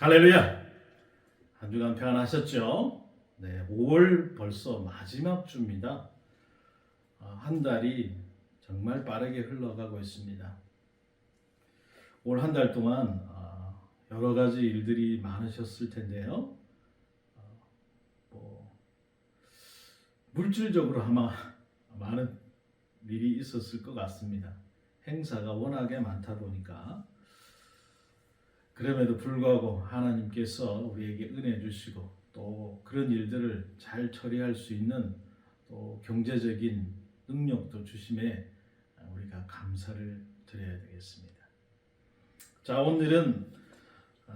할렐루야! 한 주간 평안하셨죠? 네, 5월 벌써 마지막 주입니다. 한 달이 정말 빠르게 흘러가고 있습니다. 올 한 달 동안 여러 가지 일들이 많으셨을 텐데요. 뭐 물질적으로 아마 많은 일이 있었을 것 같습니다. 행사가 워낙에 많다 보니까 그럼에도 불구하고 하나님께서 우리에게 은혜 주시고 또 그런 일들을 잘 처리할 수 있는 또 경제적인 능력도 주심에 우리가 감사를 드려야 되겠습니다. 자, 오늘은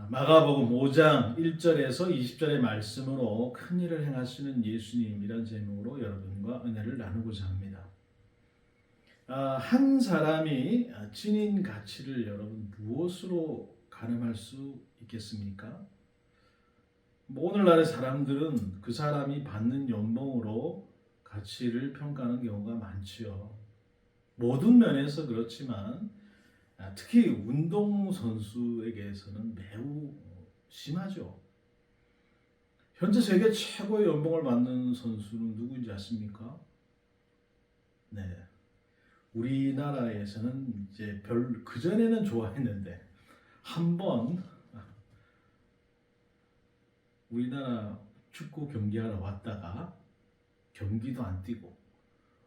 마가복음 5장 1절에서 20절의 말씀으로 큰 일을 행하시는 예수님이란 제목으로 여러분과 은혜를 나누고자 합니다. 한 사람이 지닌 가치를 여러분 무엇으로 가늠할 수 있겠습니까? 오늘날의 사람들은 그 사람이 받는 연봉으로 가치를 평가하는 경우가 많지요. 모든 면에서 그렇지만 특히 운동선수에게서는 매우 심하죠. 현재 세계 최고의 연봉을 받는 선수는 누구인지 아십니까? 네. 우리나라에서는 이제 그전에는 좋아했는데 한번 우리나라 축구 경기하러 왔다가 경기도 안 뛰고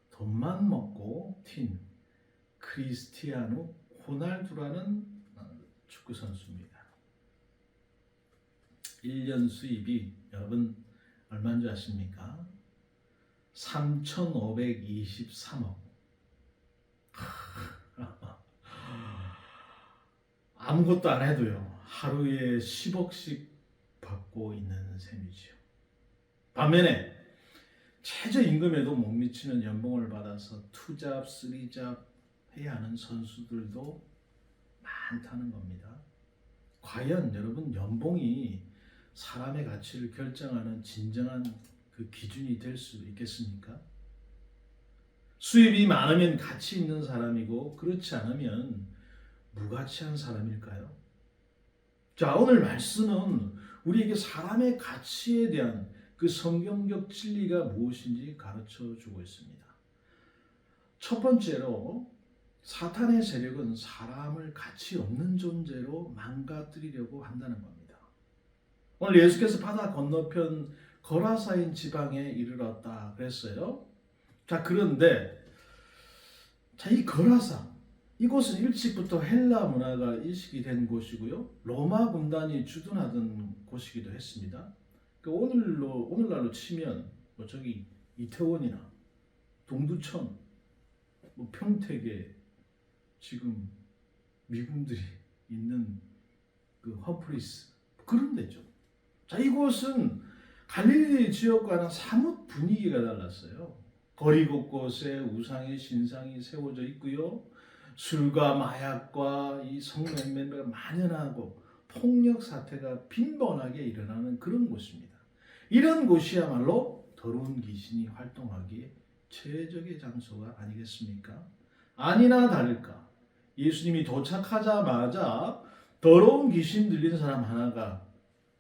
돈만 먹고 튄 크리스티아누 호날두라는 축구 선수입니다. 1년 수입이 여러분 얼마인 줄 아십니까? 3,523억. 아무것도 안 해도요. 하루에 10억씩 받고 있는 셈이지요. 반면에 최저임금에도 못 미치는 연봉을 받아서 투잡, 쓰리잡 해야 하는 선수들도 많다는 겁니다. 과연 여러분 연봉이 사람의 가치를 결정하는 진정한 그 기준이 될 수 있겠습니까? 수입이 많으면 가치 있는 사람이고 그렇지 않으면 무가치한 사람일까요? 자, 오늘 말씀은 우리에게 사람의 가치에 대한 그 성경적 진리가 무엇인지 가르쳐 주고 있습니다. 첫 번째로 사탄의 세력은 사람을 가치 없는 존재로 망가뜨리려고 한다는 겁니다. 오늘 예수께서 바다 건너편 거라사인 지방에 이르렀다 그랬어요. 자, 그런데 이 거라사 이곳은 일찍부터 헬라 문화가 인식이 된 곳이고요. 로마 군단이 주둔하던 곳이기도 했습니다. 오늘날로 치면 저기 이태원이나 동두천, 평택에 지금 미군들이 있는 그 험프리스 그런 데죠. 자, 이곳은 갈릴리 지역과는 사뭇 분위기가 달랐어요. 거리 곳곳에 우상의 신상이 세워져 있고요. 술과 마약과 이 성매매가 만연하고 폭력 사태가 빈번하게 일어나는 그런 곳입니다. 이런 곳이야말로 더러운 귀신이 활동하기에 최적의 장소가 아니겠습니까? 아니나 다를까 예수님이 도착하자마자 더러운 귀신 들린 사람 하나가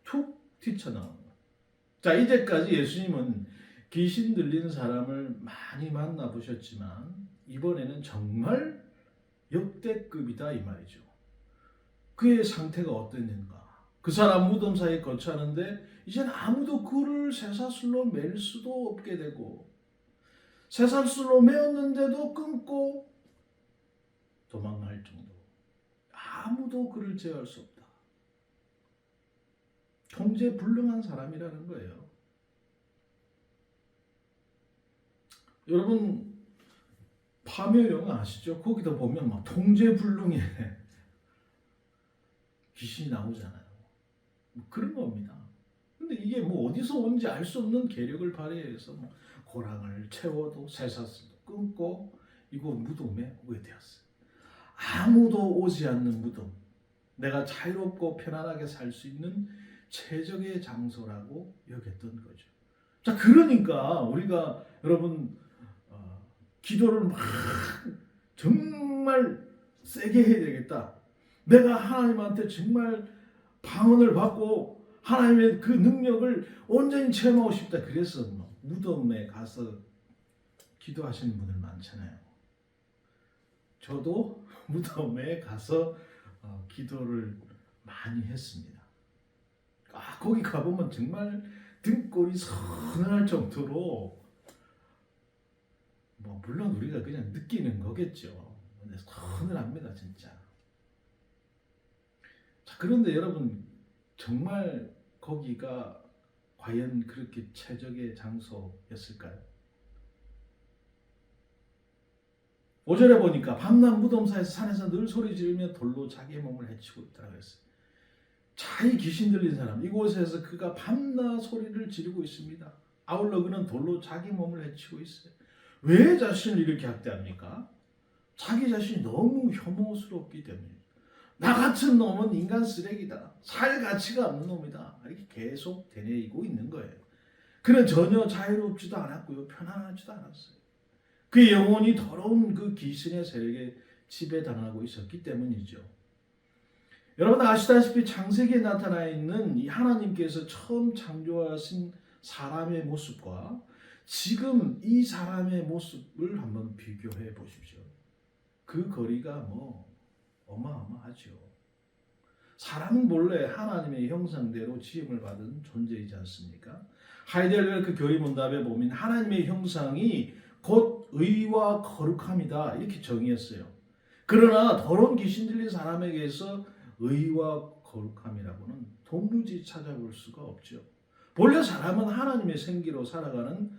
툭 튀쳐나옵니다. 자, 이제까지 예수님은 귀신 들린 사람을 많이 만나보셨지만 이번에는 정말 역대급이다 이 말이죠. 그의 상태가 어땠는가? 그 사람 무덤 사이에 거처하는데 이젠 아무도 그를 쇠사슬로 맬 수도 없게 되고 쇠사슬로 매었는데도 끊고 도망갈 정도. 아무도 그를 제어할 수 없다. 통제불능한 사람이라는 거예요. 여러분 파묘 영화 아시죠? 거기다 보면 막 통제불능에 귀신이 나오잖아요. 그런 겁니다. 근데 이게 어디서 온지 알 수 없는 계력을 발휘해서 고랑을 채워도 쇠사슬도 끊고 이곳 무덤에 오게 되었어요. 아무도 오지 않는 무덤, 내가 자유롭고 편안하게 살 수 있는 최적의 장소라고 여겼던 거죠. 자, 그러니까 우리가 여러분 기도를 막 정말 세게 해야 되겠다. 내가 하나님한테 정말 방언을 받고 하나님의 그 능력을 온전히 체험하고 싶다. 그래서 뭐 무덤에 가서 기도하시는 분들 많잖아요. 저도 무덤에 가서 기도를 많이 했습니다. 거기 가보면 정말 등골이 서늘할 정도로 뭐 물론 우리가 그냥 느끼는 거겠죠. 근데 서늘합니다 진짜. 자, 그런데 여러분 정말 거기가 과연 그렇게 최적의 장소였을까요? 5절에 보니까 밤낮 무덤사에서 산에서 늘 소리 지르며 돌로 자기의 몸을 해치고 있다고 했어요. 자, 이 귀신 들린 사람 이곳에서 그가 밤낮 소리를 지르고 있습니다. 아울러 그는 돌로 자기 몸을 해치고 있어요. 왜 자신을 이렇게 학대합니까? 자기 자신이 너무 혐오스럽기 때문에. 나 같은 놈은 인간 쓰레기다. 살 가치가 없는 놈이다. 이렇게 계속 되뇌이고 있는 거예요. 그는 전혀 자유롭지도 않았고요. 편안하지도 않았어요. 그의 영혼이 더러운 그 귀신의 세력에 지배당하고 있었기 때문이죠. 여러분 아시다시피 창세기에 나타나 있는 이 하나님께서 처음 창조하신 사람의 모습과 지금 이 사람의 모습을 한번 비교해 보십시오. 그 거리가 뭐 어마어마하죠. 사람은 본래 하나님의 형상대로 지음을 받은 존재이지 않습니까? 하이델베르크 교리문답에 보면 하나님의 형상이 곧 의와 거룩함이다 이렇게 정의했어요. 그러나 더러운 귀신 들린 사람에게서 의와 거룩함이라고는 도무지 찾아볼 수가 없죠. 본래 사람은 하나님의 생기로 살아가는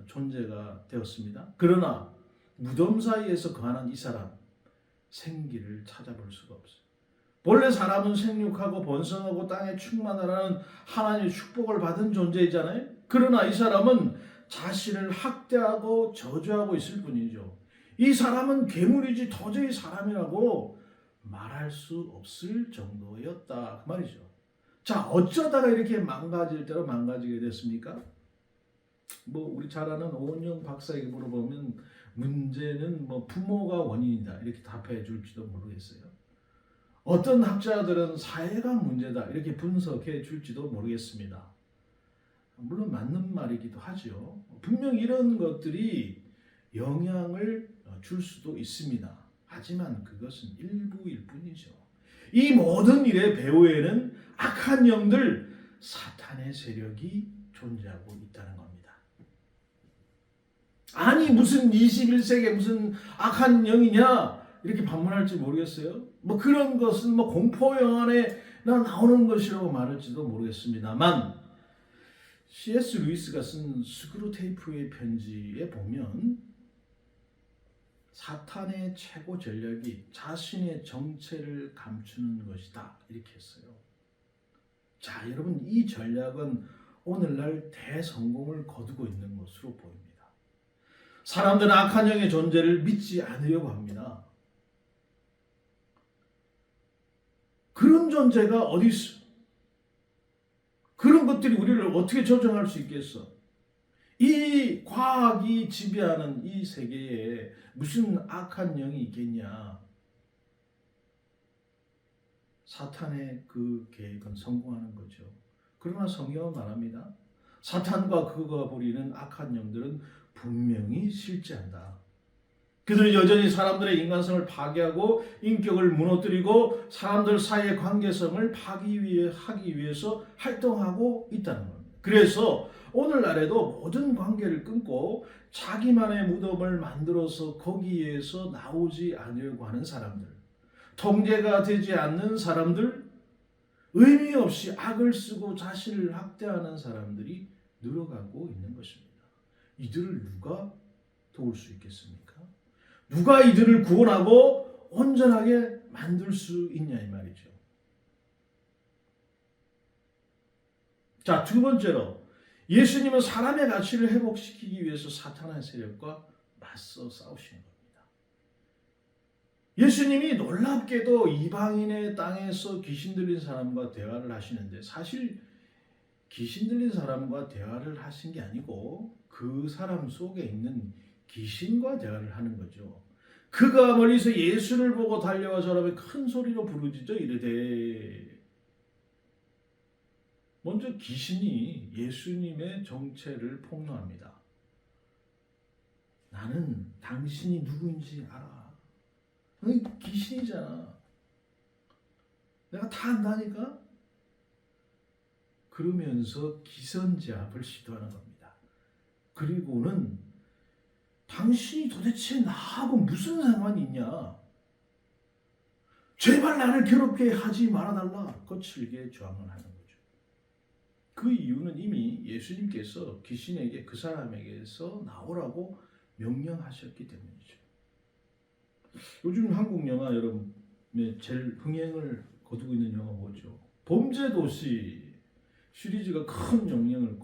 존재가 되었습니다. 그러나 무덤 사이에서 거하는 이 사람 생기를 찾아볼 수가 없어요. 본래 사람은 생육하고 번성하고 땅에 충만하라는 하나님의 축복을 받은 존재이잖아요. 그러나 이 사람은 자신을 학대하고 저주하고 있을 뿐이죠. 이 사람은 괴물이지 도저히 사람이라고 말할 수 없을 정도였다 그 말이죠. 자, 어쩌다가 이렇게 망가질 대로 망가지게 됐습니까? 뭐 우리 잘 아는 오은영 박사에게 물어보면 문제는 뭐 부모가 원인이다 이렇게 답해 줄지도 모르겠어요. 어떤 학자들은 사회가 문제다 이렇게 분석해 줄지도 모르겠습니다. 물론 맞는 말이기도 하죠. 분명 이런 것들이 영향을 줄 수도 있습니다. 하지만 그것은 일부일 뿐이죠. 이 모든 일의 배후에는 악한 영들, 사탄의 세력이 존재하고 있다는 겁니다. 아니 무슨 21세기에 무슨 악한 영이냐 이렇게 반문할지 모르겠어요. 뭐 그런 것은 뭐 공포 영화에 나오는 것이라고 말할지도 모르겠습니다만 C.S. 루이스가 쓴 스크루테이프의 편지에 보면 사탄의 최고 전략이 자신의 정체를 감추는 것이다 이렇게 했어요. 자, 여러분 이 전략은 오늘날 대성공을 거두고 있는 것으로 보입니다. 사람들은 악한 영의 존재를 믿지 않으려고 합니다. 그런 존재가 어디 있어? 그런 것들이 우리를 어떻게 조정할 수 있겠어? 이 과학이 지배하는 이 세계에 무슨 악한 영이 있겠냐? 사탄의 그 계획은 성공하는 거죠. 그러나 성경은 말합니다. 사탄과 그가 부리는 악한 영들은 분명히 실제한다. 그들은 여전히 사람들의 인간성을 파괴하고 인격을 무너뜨리고 사람들 사이의 관계성을 파괴하기 위해서 활동하고 있다는 겁니다. 그래서 오늘날에도 모든 관계를 끊고 자기만의 무덤을 만들어서 거기에서 나오지 않으려고 하는 사람들, 통제가 되지 않는 사람들, 의미 없이 악을 쓰고 자신을 학대하는 사람들이 늘어가고 있는 것입니다. 이들을 누가 도울 수 있겠습니까? 누가 이들을 구원하고 온전하게 만들 수 있냐 이 말이죠. 자, 두 번째로 예수님은 사람의 가치를 회복시키기 위해서 사탄의 세력과 맞서 싸우시는 겁니다. 예수님이 놀랍게도 이방인의 땅에서 귀신 들린 사람과 대화를 하시는데 사실 귀신 들린 사람과 대화를 하신 게 아니고 그 사람 속에 있는 귀신과 대화를 하는 거죠. 그가 멀리서 예수를 보고 달려와 저람에 큰 소리로 부르짖어 이르되 먼저 귀신이 예수님의 정체를 폭로합니다. 나는 당신이 누구인지 알아. 너는 귀신이잖아. 내가 다 안다니까? 그러면서 기선제압을 시도하는 겁니다. 그리고는 당신이 도대체 나하고 무슨 상관이 있냐? 제발 나를 괴롭게 하지 말아달라. 거칠게 조항을 하는 거죠. 그 이유는 이미 예수님께서 귀신에게 그 사람에게서 나오라고 명령하셨기 때문이죠. 요즘 한국 영화 여러분의 제일 흥행을 거두고 있는 영화 뭐죠? 범죄도시 시리즈가 큰 흥행을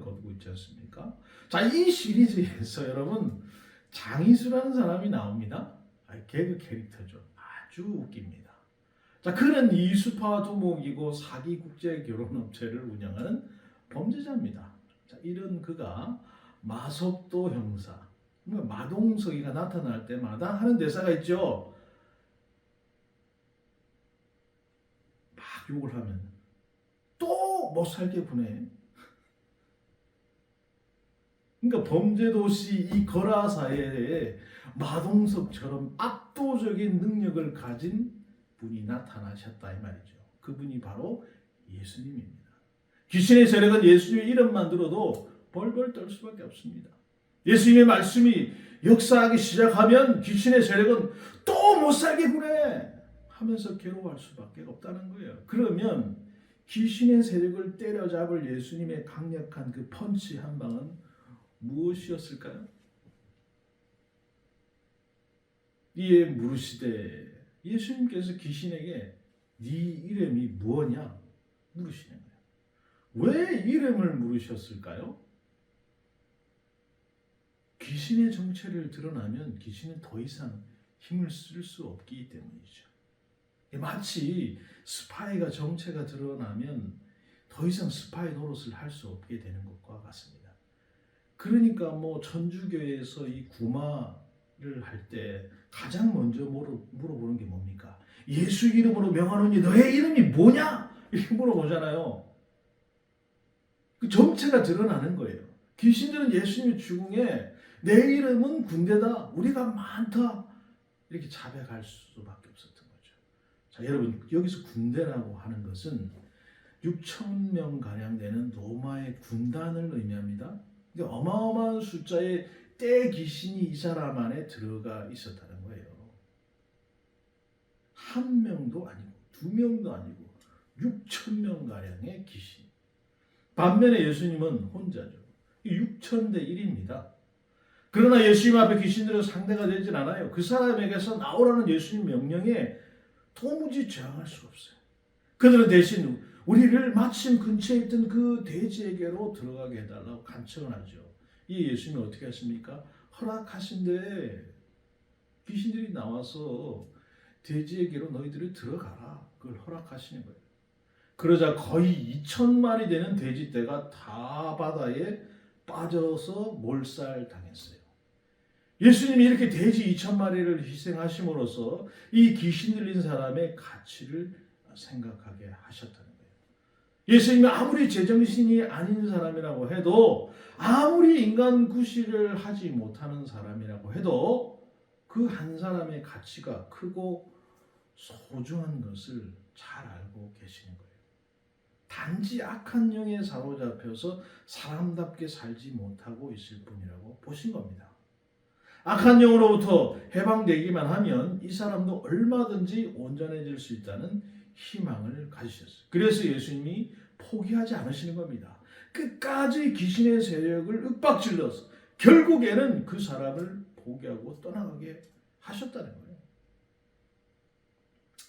거두고 있지 않습니까? 자, 이 시리즈에서 여러분 장이수라는 사람이 나옵니다. 개그 캐릭터죠. 아주 웃깁니다. 자, 그는 이수파 두목이고 사기 국제 결혼업체를 운영하는 범죄자입니다. 자, 이런 그가 마석도 형사, 마동석이가 나타날 때마다 하는 대사가 있죠. 막 욕을 하면 또 못 살게 구네. 그러니까 범죄도시 이 거라사회에 마동석처럼 압도적인 능력을 가진 분이 나타나셨다 이 말이죠. 그분이 바로 예수님입니다. 귀신의 세력은 예수님의 이름만 들어도 벌벌 떨 수밖에 없습니다. 예수님의 말씀이 역사하기 시작하면 귀신의 세력은 또 못 살게 구네 하면서 괴로워할 수밖에 없다는 거예요. 그러면 귀신의 세력을 때려잡을 예수님의 강력한 그 펀치 한 방은 무엇이었을까요? 이에 물으시되 예수님께서 귀신에게 네 이름이 무엇냐 물으시는 거예요. 왜 이름을 물으셨을까요? 귀신의 정체를 드러나면 귀신은 더 이상 힘을 쓸 수 없기 때문이죠. 마치 스파이가 정체가 드러나면 더 이상 스파이 노릇을 할 수 없게 되는 것과 같습니다. 그러니까 천주교에서 이 구마를 할 때 가장 먼저 물어보는 게 뭡니까? 예수 이름으로 명하노니 너의 이름이 뭐냐? 이렇게 물어보잖아요. 그 정체가 드러나는 거예요. 귀신들은 예수님의 주궁에 내 이름은 군대다, 우리가 많다 이렇게 자백할 수밖에 없었던 거죠. 자, 여러분 여기서 군대라고 하는 것은 6,000명 가량 되는 로마의 군단을 의미합니다. 어마어마한 숫자의 떼 귀신이 이 사람 안에 들어가 있었다는 거예요. 한 명도 아니고 두 명도 아니고 6,000명 가량의 귀신. 반면에 예수님은 혼자죠. 6,000대 1입니다. 그러나 예수님 앞에 귀신들은 상대가 되진 않아요. 그 사람에게서 나오라는 예수님 명령에 도무지 저항할 수가 없어요. 그들은 대신 우리를 마침 근처에 있던 그 돼지에게로 들어가게 해달라고 간청을 하죠. 이 예수님이 어떻게 하십니까? 허락하신데 귀신들이 나와서 돼지에게로 너희들이 들어가라. 그걸 허락하시는 거예요. 그러자 거의 2,000마리 되는 돼지떼가 다 바다에 빠져서 몰살당했어요. 예수님이 이렇게 돼지 2,000마리를 희생하심으로써 이 귀신 들린 사람의 가치를 생각하게 하셨다는 거예요. 예수님이 아무리 제정신이 아닌 사람이라고 해도, 아무리 인간 구실을 하지 못하는 사람이라고 해도 그 한 사람의 가치가 크고 소중한 것을 잘 알고 계시는 거예요. 단지 악한 영에 사로잡혀서 사람답게 살지 못하고 있을 뿐이라고 보신 겁니다. 악한 영으로부터 해방되기만 하면 이 사람도 얼마든지 온전해질 수 있다는 희망을 가지셨어요. 그래서 예수님이 포기하지 않으시는 겁니다. 끝까지 귀신의 세력을 윽박질러서 결국에는 그 사람을 포기하고 떠나가게 하셨다는 거예요.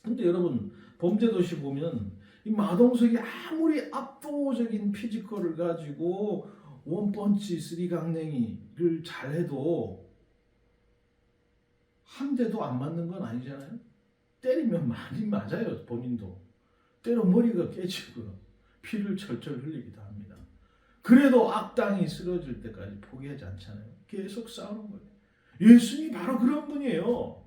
근데 여러분, 범죄도시 보면 이 마동석이 아무리 압도적인 피지컬을 가지고 원펀치 쓰리강냉이를 잘해도 한 대도 안 맞는 건 아니잖아요. 때리면 많이 맞아요. 본인도 때려 머리가 깨지고 피를 철철 흘리기도 합니다. 그래도 악당이 쓰러질 때까지 포기하지 않잖아요. 계속 싸우는 거예요. 예수님이 바로 그런 분이에요.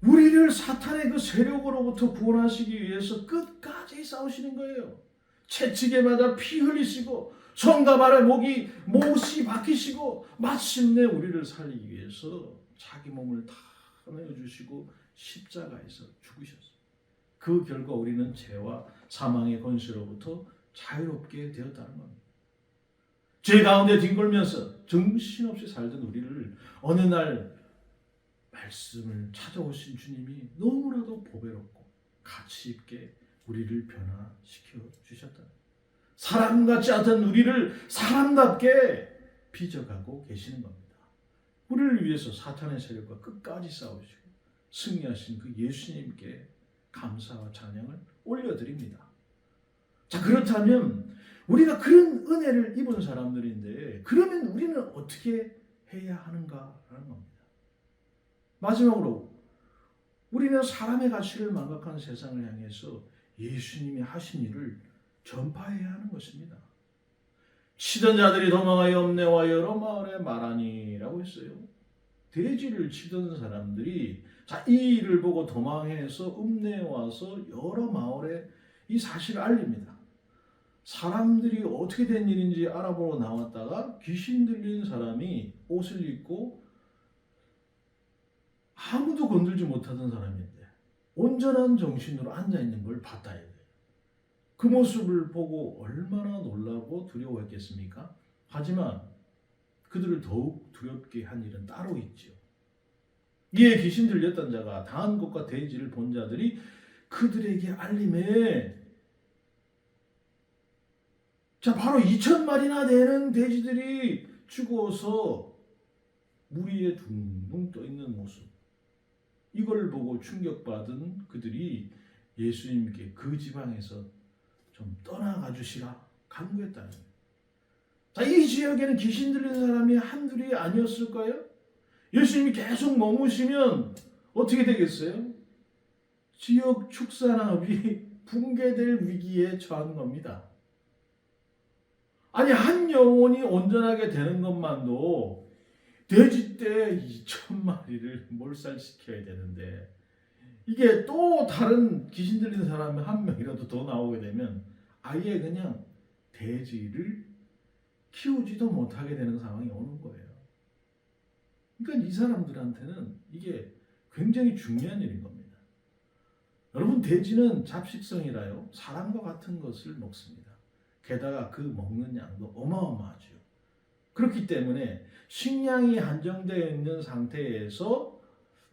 우리를 사탄의 그 세력으로부터 구원하시기 위해서 끝까지 끝까지 싸우시는 거예요. 채찍에 맞아 피 흘리시고 손과 발에 못이 박히시고 마침내 우리를 살리기 위해서 자기 몸을 다 내어주시고 십자가에서 죽으셨어요. 그 결과 우리는 죄와 사망의 권세로부터 자유롭게 되었다는 겁니다. 죄 가운데 뒹굴면서 정신없이 살던 우리를 어느 날 말씀을 찾아오신 주님이 너무나도 보배롭고 가치 있게 우리를 변화시켜 주셨다. 사람 같지 않던 우리를 사람답게 빚어가고 계시는 겁니다. 우리를 위해서 사탄의 세력과 끝까지 싸우시고 승리하신 그 예수님께 감사와 찬양을 올려드립니다. 자, 그렇다면 우리가 그런 은혜를 입은 사람들인데 그러면 우리는 어떻게 해야 하는가라는 겁니다. 마지막으로 우리는 사람의 가치를 망각한 세상을 향해서 예수님이 하신 일을 전파해야 하는 것입니다. 치던 자들이 도망하여 읍내와 여러 마을에 말하니라고 했어요. 돼지를 치던 사람들이 이 일을 보고 도망해서 읍내에 와서 여러 마을에 이 사실을 알립니다. 사람들이 어떻게 된 일인지 알아보러 나왔다가 귀신 들린 사람이 옷을 입고 아무도 건들지 못하던 사람인데 온전한 정신으로 앉아있는 걸 봤다. 그 모습을 보고 얼마나 놀라고 두려워했겠습니까? 하지만 그들을 더욱 두렵게 한 일은 따로 있죠. 이에 귀신 들렸던 자가 당한 것과 돼지를 본 자들이 그들에게 알림해 바로 2,000마리나 되는 돼지들이 죽어서 물 위에 둥둥 떠 있는 모습. 이걸 보고 충격받은 그들이 예수님께 그 지방에서 좀 떠나가 주시라 간구했다는 거예요. 이 지역에는 귀신 들린 사람이 한둘이 아니었을까요? 예수님이 계속 머무시면 어떻게 되겠어요? 지역 축산업이 붕괴될 위기에 처한 겁니다. 아니, 한 영혼이 온전하게 되는 것만도 돼지떼 2,000마리를 몰살시켜야 되는데 이게 또 다른 귀신 들린 사람이 한 명이라도 더 나오게 되면 아예 그냥 돼지를 키우지도 못하게 되는 상황이 오는 거예요. 그러니까 이 사람들한테는 이게 굉장히 중요한 일인 겁니다. 여러분, 돼지는 잡식성이라요. 사람과 같은 것을 먹습니다. 게다가 그 먹는 양도 어마어마하죠. 그렇기 때문에 식량이 한정되어 있는 상태에서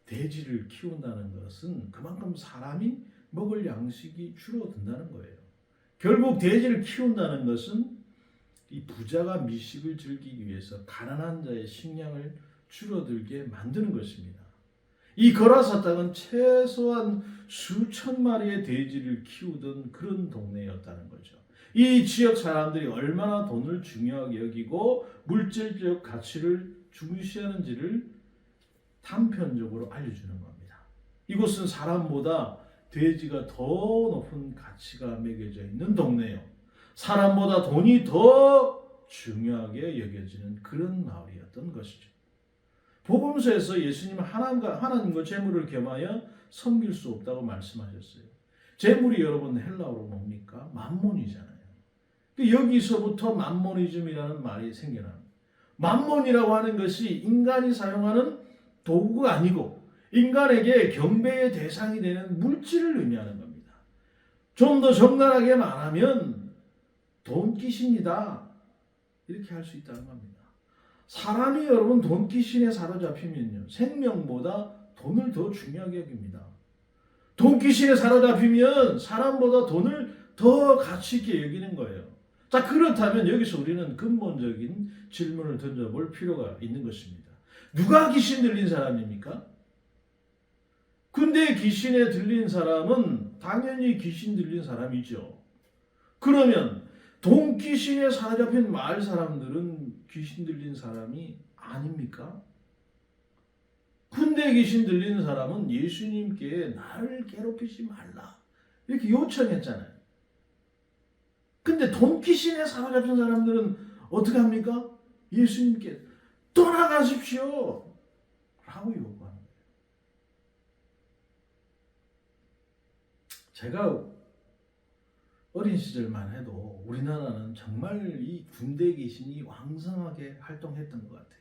돼지를 키운다는 것은 그만큼 사람이 먹을 양식이 줄어든다는 거예요. 결국 돼지를 키운다는 것은 이 부자가 미식을 즐기기 위해서 가난한 자의 식량을 줄어들게 만드는 것입니다. 이 거라사 땅은 최소한 수천 마리의 돼지를 키우던 그런 동네였다는 거죠. 이 지역 사람들이 얼마나 돈을 중요하게 여기고 물질적 가치를 중시하는지를 단편적으로 알려주는 겁니다. 이곳은 사람보다 돼지가 더 높은 가치가 매겨져 있는 동네예요. 사람보다 돈이 더 중요하게 여겨지는 그런 마을이었던 것이죠. 복음서에서 예수님은 하나님과 재물을 겸하여 섬길 수 없다고 말씀하셨어요. 재물이 여러분 헬라어로 뭡니까? 만몬이잖아요. 여기서부터 만모니즘이라는 말이 생겨납니다. 만몬이라고 하는 것이 인간이 사용하는 도구가 아니고 인간에게 경배의 대상이 되는 물질을 의미하는 겁니다. 좀 더 적나라하게 말하면 돈귀신이다. 이렇게 할 수 있다는 겁니다. 사람이 여러분 돈귀신에 사로잡히면요, 생명보다 돈을 더 중요하게 여깁니다. 돈귀신에 사로잡히면 사람보다 돈을 더 가치 있게 여기는 거예요. 자, 그렇다면 여기서 우리는 근본적인 질문을 던져볼 필요가 있는 것입니다. 누가 귀신 들린 사람입니까? 근데 귀신에 들린 사람은 당연히 귀신 들린 사람이죠. 그러면 돈귀신에 사로잡힌 마을 사람들은 귀신 들린 사람이 아닙니까? 근데 귀신 들리는 사람은 예수님께 나를 괴롭히지 말라 이렇게 요청했잖아요. 근데 돈귀신에 사로잡힌 사람들은 어떻게 합니까? 예수님께 떠나가십시오 라고 요구하는 거예요. 제가 어린 시절만 해도 우리나라는 정말 이 군대 귀신이 왕성하게 활동했던 것 같아요.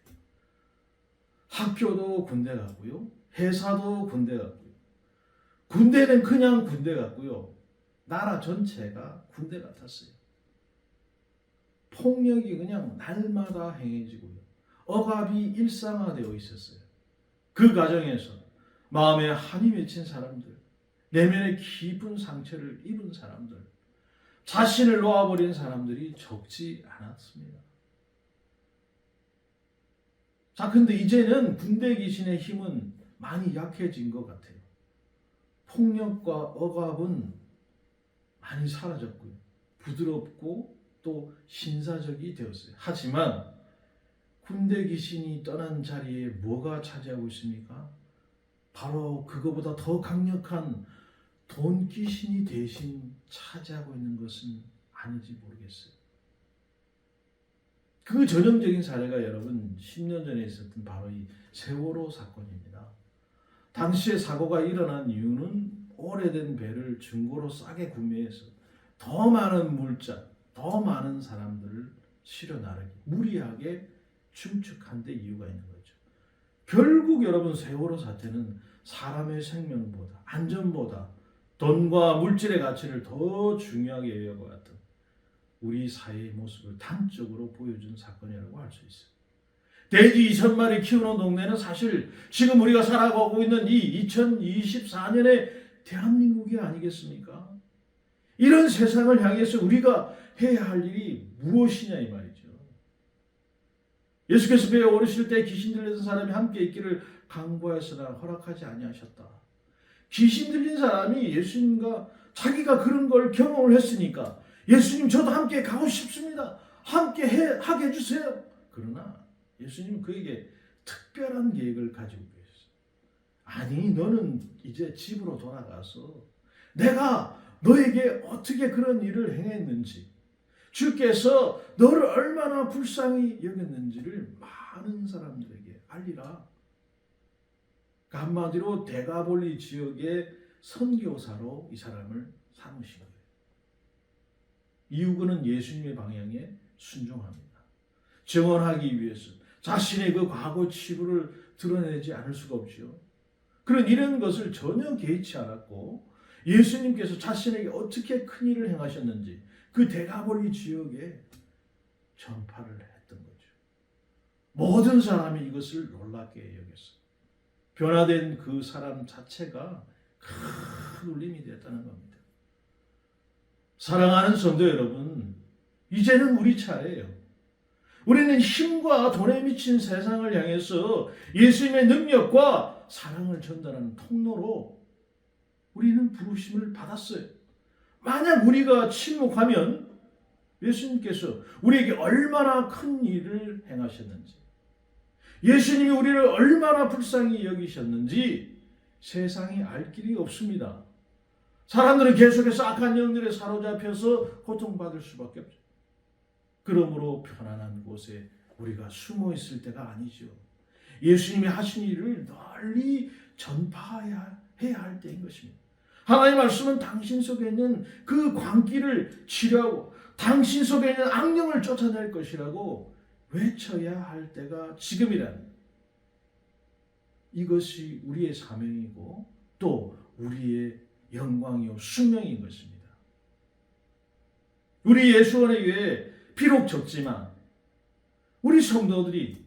학교도 군대 같고요. 회사도 군대 같고요. 군대는 그냥 군대 같고요. 나라 전체가 군대 같았어요. 폭력이 그냥 날마다 행해지고요. 억압이 일상화되어 있었어요. 그 과정에서 마음에 한이 맺힌 사람들, 내면에 깊은 상처를 입은 사람들, 자신을 놓아버린 사람들이 적지 않았습니다. 자, 근데 이제는 군대 귀신의 힘은 많이 약해진 것 같아요. 폭력과 억압은 많이 사라졌고요. 부드럽고 또 신사적이 되었어요. 하지만 군대 귀신이 떠난 자리에 뭐가 차지하고 있습니까? 바로 그거보다 더 강력한 돈 귀신이 대신 차지하고 있는 것은 아닌지 모르겠어요. 그 전형적인 사례가 여러분 10년 전에 있었던 바로 이 세월호 사건입니다. 당시에 사고가 일어난 이유는 오래된 배를 중고로 싸게 구매해서 더 많은 물자, 더 많은 사람들을 실어 나르기, 무리하게 축축한 데 이유가 있는 거죠. 결국 여러분 세월호 사태는 사람의 생명보다, 안전보다 돈과 물질의 가치를 더 중요하게 여겨왔던 우리 사회의 모습을 단적으로 보여준 사건이라고 할 수 있어요. 돼지 2,000마리 키우는 동네는 사실 지금 우리가 살아가고 있는 이 2024년의 대한민국이 아니겠습니까? 이런 세상을 향해서 우리가 해야 할 일이 무엇이냐 이 말이죠. 예수께서 배에 오르실 때 귀신 들린 사람이 함께 있기를 강구하였으나 허락하지 아니하셨다. 귀신 들린 사람이 예수님과 자기가 그런 걸 경험을 했으니까 예수님 저도 함께 가고 싶습니다. 함께 하게 해주세요. 그러나 예수님은 그에게 특별한 계획을 가지고 계셨어요. 아니 너는 이제 집으로 돌아가서 내가 너에게 어떻게 그런 일을 행했는지 주께서 너를 얼마나 불쌍히 여겼는지를 많은 사람들에게 알리라. 한마디로 데가볼리 지역의 선교사로 이 사람을 삼으신 거예요. 이유는 예수님의 방향에 순종합니다. 증언하기 위해서 자신의 그 과거 치부를 드러내지 않을 수가 없지요. 그런 이런 것을 전혀 개의치 않았고 예수님께서 자신에게 어떻게 큰 일을 행하셨는지 그 데가볼리 지역에 전파를 했던 거죠. 모든 사람이 이것을 놀랍게 여겼어요. 변화된 그 사람 자체가 큰 울림이 되었다는 겁니다. 사랑하는 성도 여러분, 이제는 우리 차례예요. 우리는 힘과 돈에 미친 세상을 향해서 예수님의 능력과 사랑을 전달하는 통로로 우리는 부르심을 받았어요. 만약 우리가 침묵하면 예수님께서 우리에게 얼마나 큰 일을 행하셨는지, 예수님이 우리를 얼마나 불쌍히 여기셨는지 세상이 알 길이 없습니다. 사람들은 계속해서 악한 영들에 사로잡혀서 고통받을 수밖에 없죠. 그러므로 편안한 곳에 우리가 숨어 있을 때가 아니죠. 예수님이 하신 일을 널리 전파해야 할 때인 것입니다. 하나님의 말씀은 당신 속에 있는 그 광기를 치료하고 당신 속에 있는 악령을 쫓아낼 것이라고 외쳐야 할 때가 지금이라는, 이것이 우리의 사명이고 또 우리의 영광이요 숙명인 것입니다. 우리 예수원의 교회 비록 적지만 우리 성도들이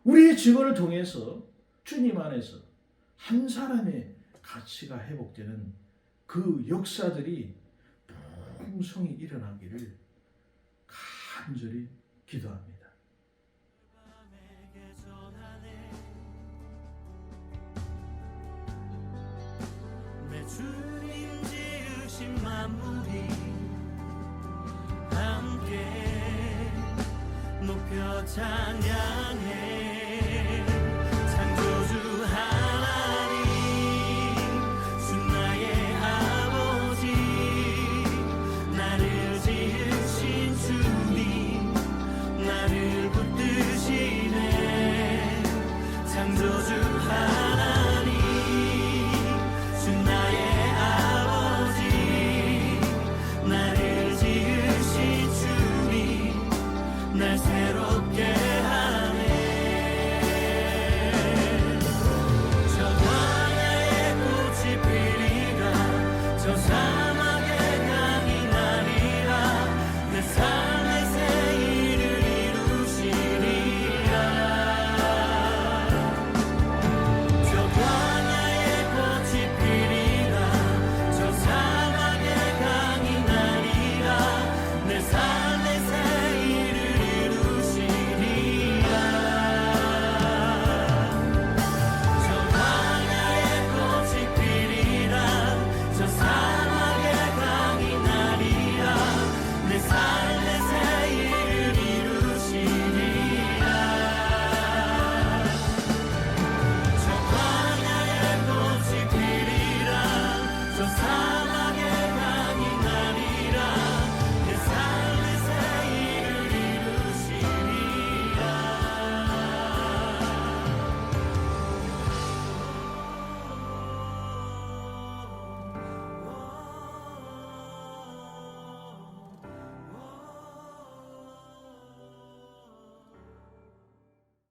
우리의 증언을 통해서 주님 안에서 한 사람의 가치가 회복되는 그 역사들이 풍성히 일어나기를 간절히 기도합니다. 주님 지으신 만물이 함께 높여 찬양해. 창조주 하나님 주 나의 아버지, 나를 지으신 주님 나를 붙드시네. 창조주 하나님 주 나의 아버지, 나를 저